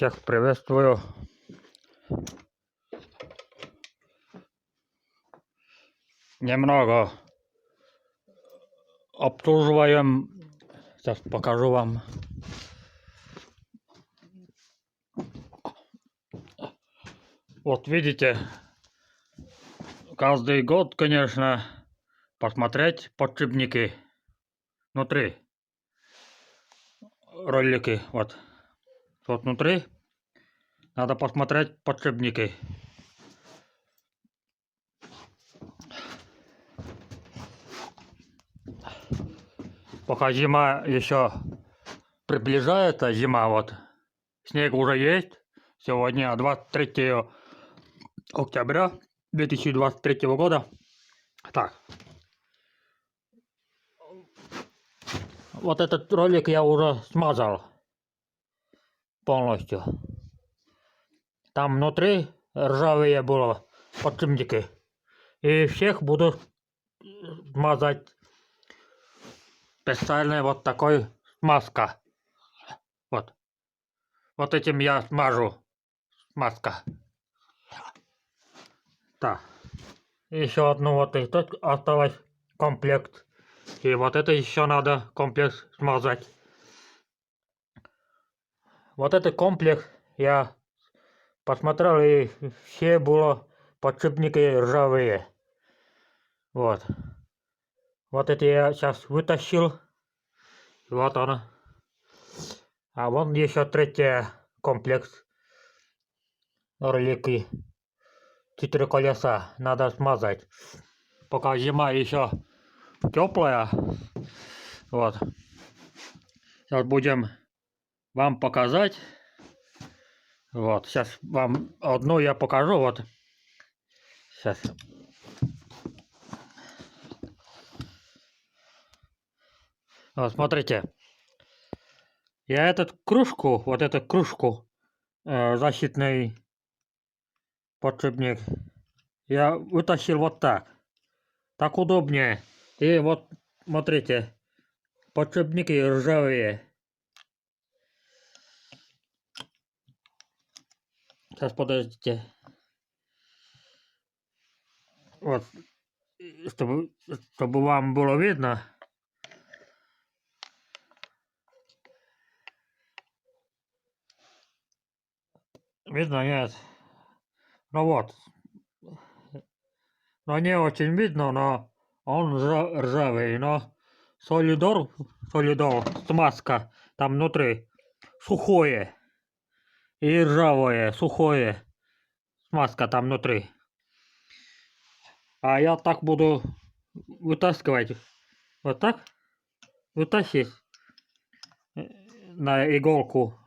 Всех приветствую. Немного обслуживаем. Сейчас покажу вам. Вот видите, каждый год, конечно, посмотреть подшипники внутри. Ролики, вот внутри. Надо посмотреть подшипники. Пока зима еще приближается, зима вот. Снег уже есть. Сегодня 23 октября 2023 года. Так. Вот этот ролик я уже смазал полностью. Там внутри ржавые было подшипники. И всех буду смазать специальной вот такой смазка. Вот. Вот этим я смажу. Смазка. Так. Еще одну вот и тут осталось комплект. И вот это еще надо комплекс смазать. Вот этот комплекс я посмотрел, и все было подшипники ржавые. Вот. Вот это я сейчас вытащил. Вот она. А вон еще третий комплекс. Ролики. 4 колеса надо смазать. Пока зима еще теплая. Вот. Сейчас будем вам показать. Вот. Сейчас вам одну я покажу. Вот. Сейчас. Вот, смотрите. Я эту кружку, защитный подшипник, я вытащил вот так. Так удобнее. И вот, смотрите, подшипники ржавые. Сейчас, подождите. Вот, чтобы вам было видно. Видно, нет? Ну вот. Но не очень видно, но он ржавый, но солидол, смазка там внутри сухое и ржавое, сухое, смазка там внутри. А я так буду вытаскивать, вот так, вытащить на иголку,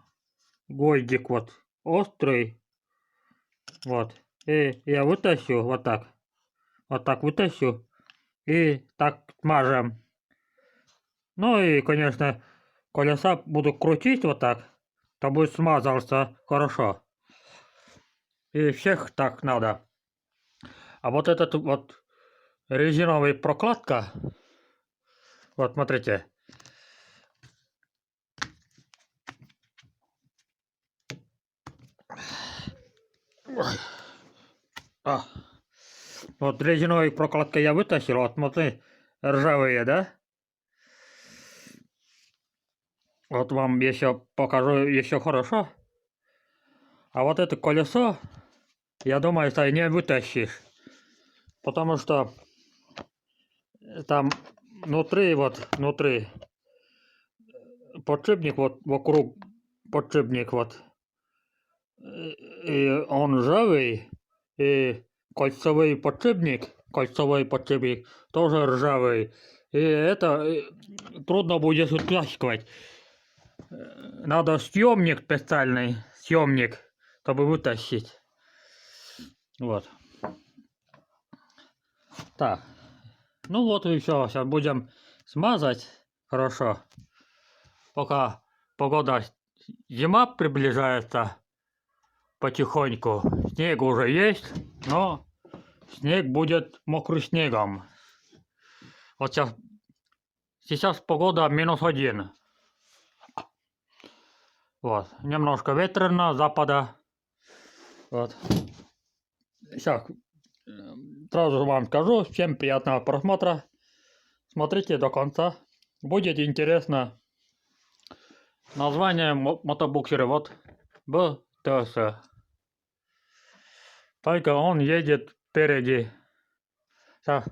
гвоздик вот острый, вот, и я вытащу вот так вытащу и так смажем. Ну и, конечно, колеса буду крутить вот так, чтобы смазался хорошо. И всех так надо. А вот этот вот резиновый прокладка, вот смотрите. Вот резиновой прокладкой я вытащил, вот смотри, ржавые, да? Вот вам еще покажу еще хорошо. А вот это колесо, я думаю, ты не вытащишь. Потому что там внутри подшипник, вот вокруг подшипник вот. И он ржавый, и кольцевой подшипник тоже ржавый. И это трудно будет вытаскивать. Надо съемник специальный, чтобы вытащить. Вот. Так. Ну вот и все. Сейчас будем смазать хорошо. Пока погода зима приближается потихоньку. Снег уже есть, но снег будет мокрым снегом. Вот сейчас погода -1. Вот. Немножко ветрено с запада. Вот. Сейчас сразу вам скажу. Всем приятного просмотра. Смотрите до конца. Будет интересно. Название мотобуксера вот БТС. Только он едет впереди. Сейчас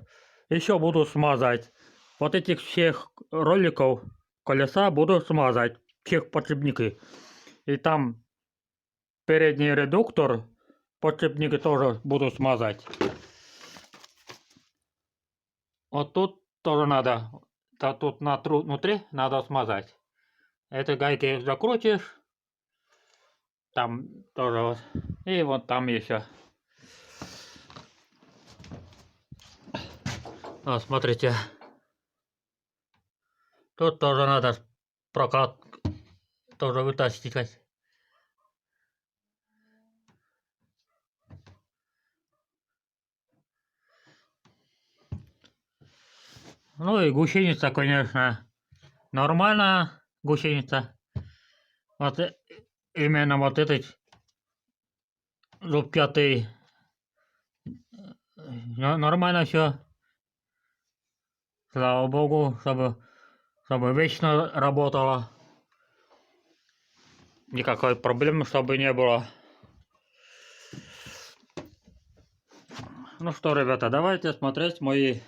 еще буду смазать. Вот этих всех роликов колеса буду смазать. Всех подшипники. И там передний редуктор, подшипники тоже буду смазать. Вот тут тоже надо. Тут внутри надо смазать. Это гайки закрутишь. Там тоже вот. И вот там еще. Вот, смотрите. Тут тоже надо прокат тоже вытаскивать. Ну и гусеница, конечно, нормальная гусеница. Вот именно вот этот зуб пятый. Нормально все. Слава богу, чтобы вечно работала. Никакой проблемы, чтобы не было. Ну что, ребята, давайте смотреть мои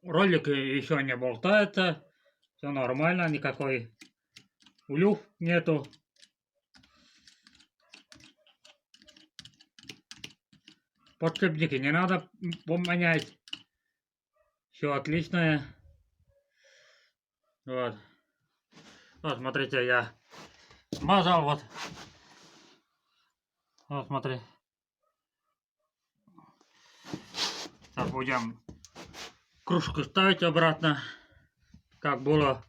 ролик еще не болтается. Все нормально, никакой улюв нету. Подшипники не надо поменять. Все отличное. Вот. Вот, смотрите, я смазал вот. Вот, смотри. Сейчас будем кружку ставить обратно, как было.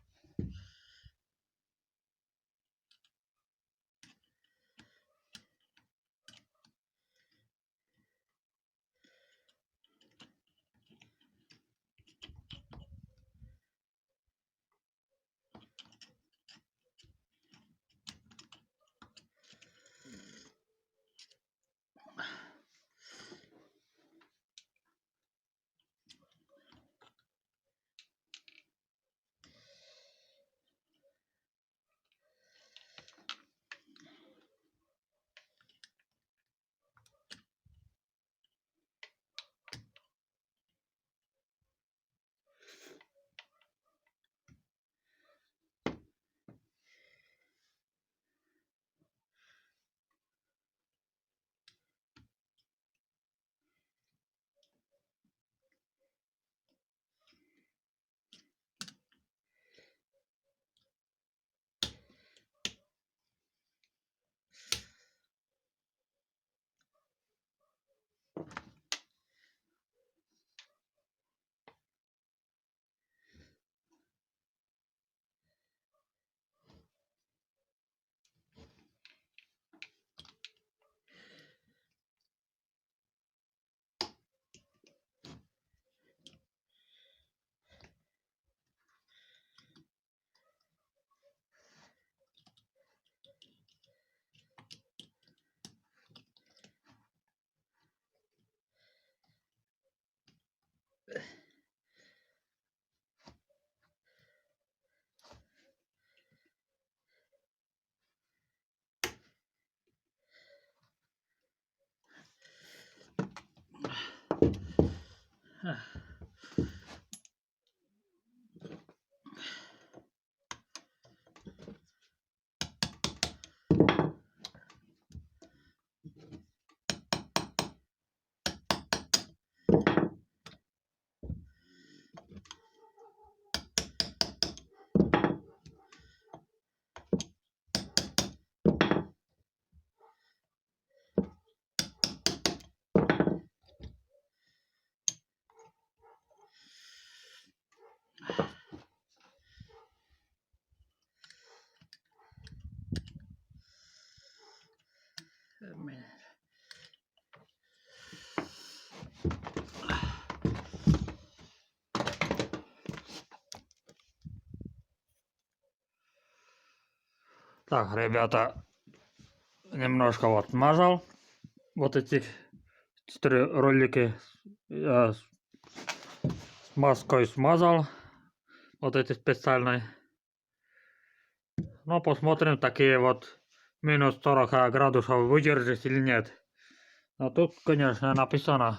Так, ребята, немножко вот смазал вот эти 4 ролики. Я смазкой смазал. Вот эти специальной. Ну, посмотрим, такие вот минус 40 градусов выдержит или нет. Но тут, конечно, написано.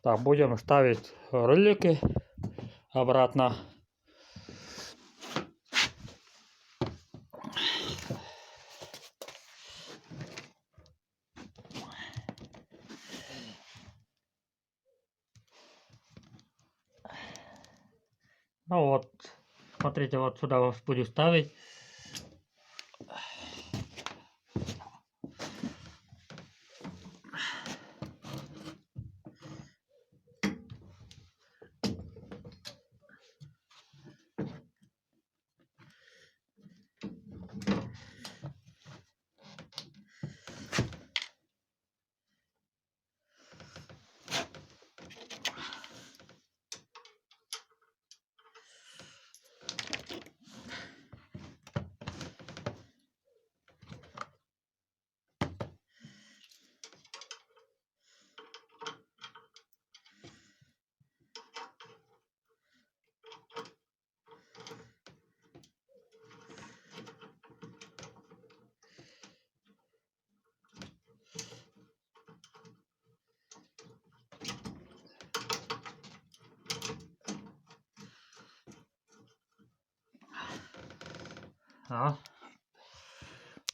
Так, будем ставить ролики обратно. Ну вот, смотрите, вот сюда вас буду ставить.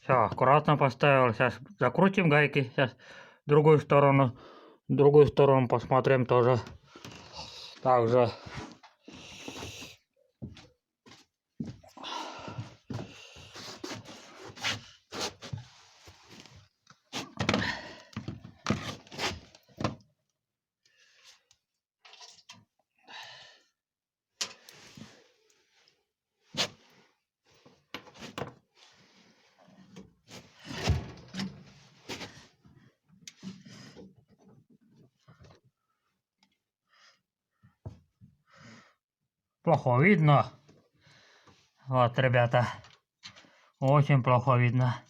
Все, аккуратно поставил. Сейчас закрутим гайки. Сейчас другую сторону посмотрим тоже. Также. Плохо видно. Вот, ребята. Очень плохо видно.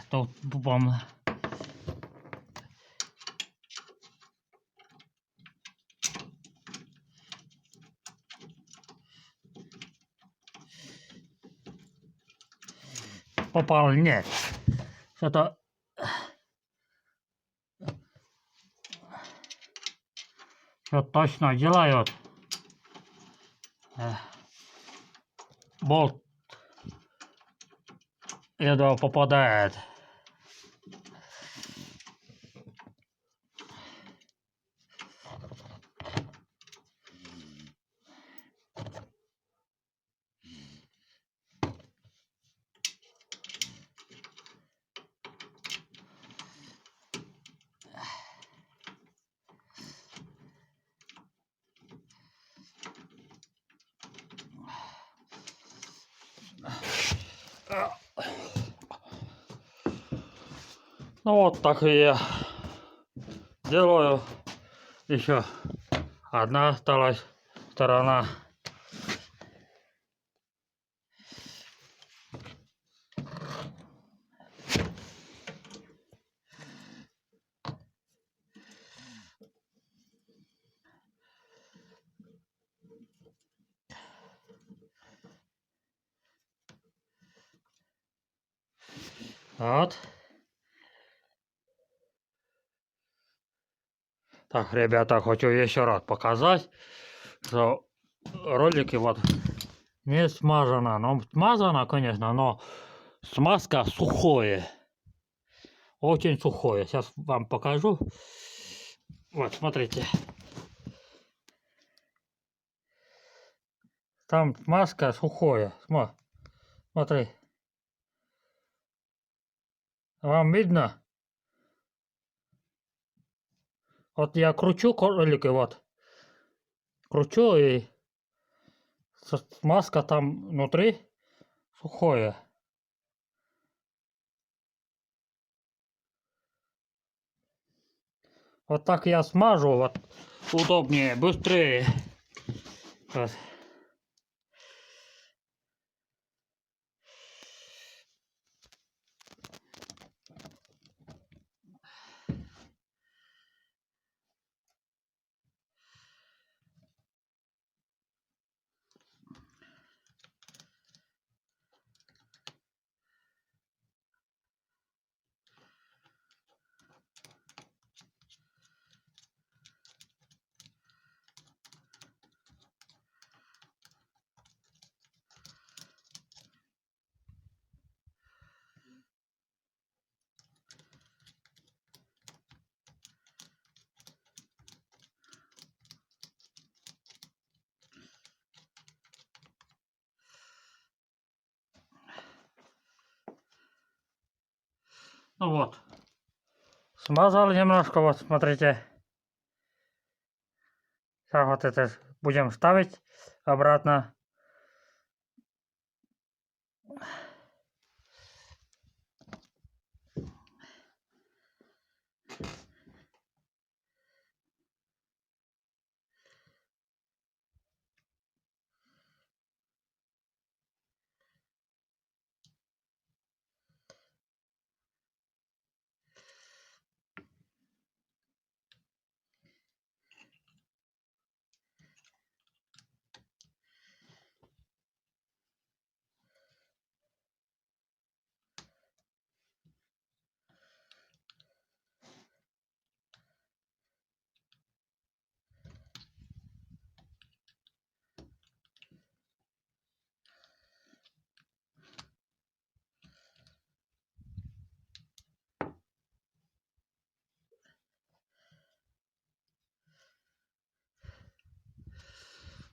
Тут бомба. Попал, нет. Что-то все точно делают. Болт едва попадает. Ну вот так и я делаю. Еще одна осталась сторона. Вот. Так, ребята, хочу еще раз показать, что ролики вот не смазано. Ну, смазано, конечно, но смазка сухое. Очень сухое. Сейчас вам покажу. Вот, смотрите. Там смазка сухое. Смотри. Вам видно? Вот я кручу ролики, вот. Кручу и смазка там внутри сухое. Вот так я смажу, вот удобнее, быстрее. Вот. Ну вот, смазал немножко, вот смотрите. Сейчас вот это будем ставить обратно.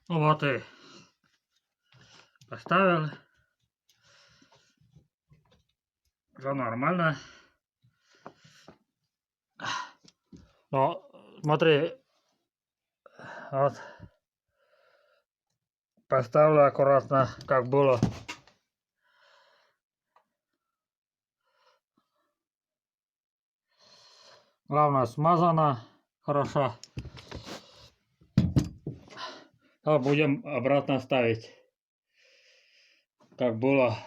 Ну вот и поставил. Все нормально. Но смотри, вот поставлю аккуратно, как было. Главное, смазано хорошо. А будем обратно ставить, как было.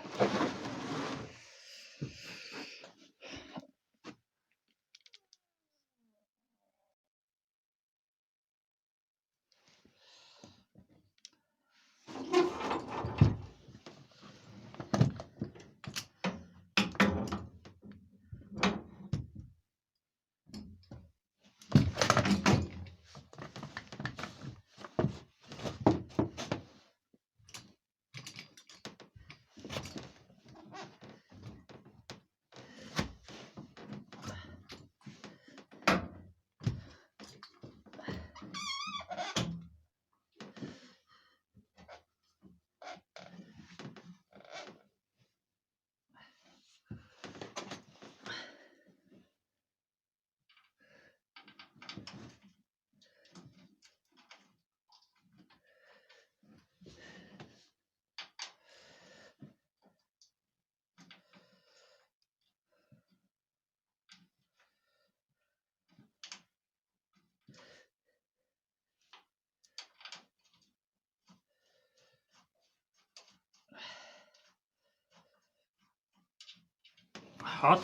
Вот.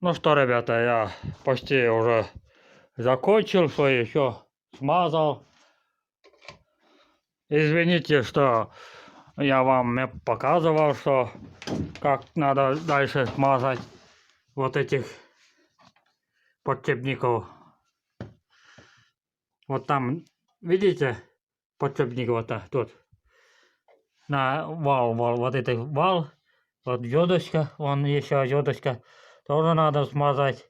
Ну что, ребята, я почти уже закончил, что еще смазал. Извините, что я вам не показывал, что как надо дальше смазать вот этих подшипников. Вот там, видите, подшипник вот так, тут. На вал, вот этот вал, вот ёдочка, вон еще ёдочка, тоже надо смазать.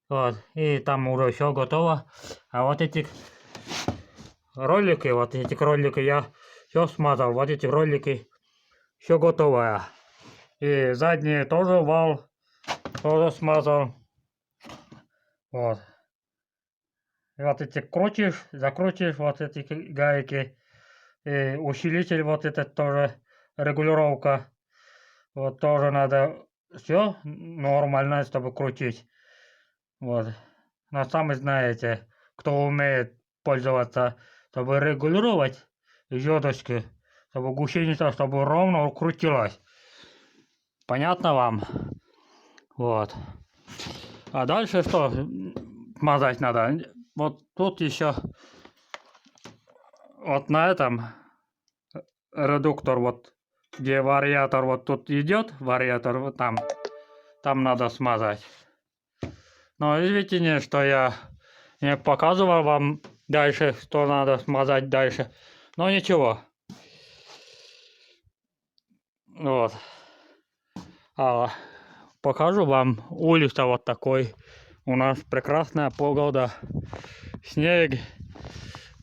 Вот, и там уже все готово. А вот эти ролики я все смазал. Вот эти ролики все готовое. И задние тоже вал тоже смазал. Вот. Вот эти крутишь, закрутишь вот эти гайки. И усилитель вот этот тоже, регулировка. Вот тоже надо все нормально, чтобы крутить. Вот. Но сами знаете, кто умеет пользоваться, чтобы регулировать звездочки, чтобы гусеница, чтобы ровно крутилась. Понятно вам? Вот. А дальше что смазать надо? Вот тут еще вот на этом редуктор, вот где вариатор вот тут идет, вариатор вот там надо смазать. Но извините, что я не показывал вам дальше, что надо смазать дальше. Но ничего. Вот. Покажу вам улица вот такой. У нас прекрасная погода. Снег.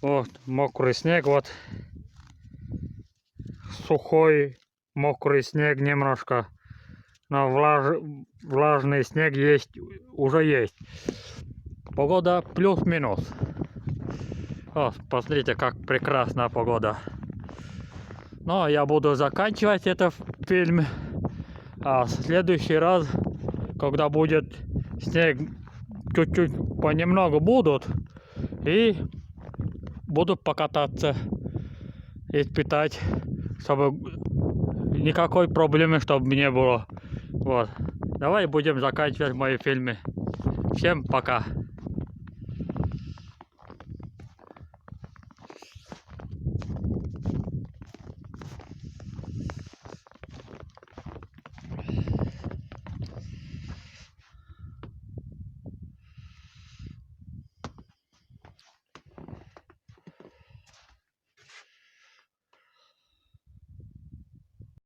Вот, мокрый снег, вот. Сухой, мокрый снег немножко. Но влажный снег есть, уже есть. Погода плюс-минус. Вот, посмотрите, как прекрасная погода. Но я буду заканчивать этот фильм. А в следующий раз, когда будет снег, чуть-чуть понемногу будут, и буду покататься, испытать, чтобы никакой проблемы, чтобы не было. Вот. Давай будем заканчивать мои фильмы. Всем пока.